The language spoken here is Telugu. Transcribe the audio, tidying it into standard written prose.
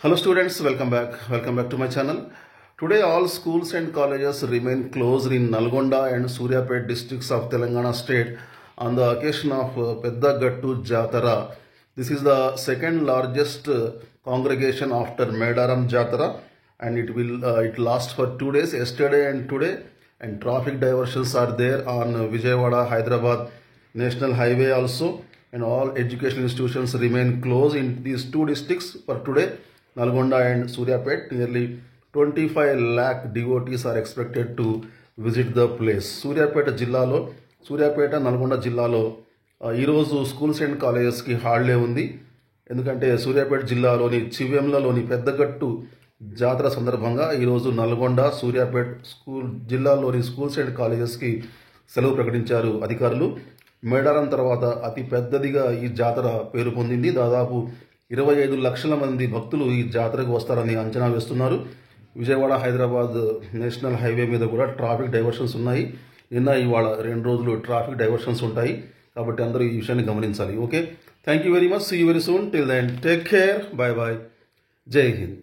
Hello students, welcome back. Welcome back to my channel. Today all schools and colleges remain closed in Nalgonda and Suryapet districts of Telangana state on the occasion of Peddagattu Jatara. This is the second largest congregation after Medaram Jatara, and it lasts for 2 days, yesterday and today, and traffic diversions are there on Vijayawada Hyderabad National Highway also, and all educational institutions remain closed in these two districts for today. Nalgonda and Suryapet, nearly 25 lakh devotees are expected to visit the place. Suryapet Nalgonda జిల్లాలో ఈరోజు స్కూల్స్ అండ్ కాలేజెస్కి హాలిడే ఉంది. ఎందుకంటే సూర్యాపేట జిల్లాలోని చివ్వెంలలోని పెద్దగట్టు జాతర సందర్భంగా ఈరోజు నల్గొండ సూర్యాపేట జిల్లాలోని స్కూల్స్ అండ్ కాలేజెస్కి సెలవు ప్రకటించారు అధికారులు. మేడారం తర్వాత అతి పెద్దదిగా ఈ జాతర పేరు పొందింది. దాదాపు 25 లక్షల మంది భక్తులు ఈ జాతరకు వస్తారని అంచనా వేస్తున్నారు. విజయవాడ హైదరాబాద్ నేషనల్ హైవే మీద కూడా ట్రాఫిక్ డైవర్షన్స్ ఉన్నాయి. నిన్న ఇవాళ 2 రోజులు ట్రాఫిక్ డైవర్షన్స్ ఉంటాయి. కాబట్టి అందరూ ఈ విషయాన్ని గమనించాలి. Okay, thank you very much. See you very soon. Till then take care. Bye bye. Jai Hind.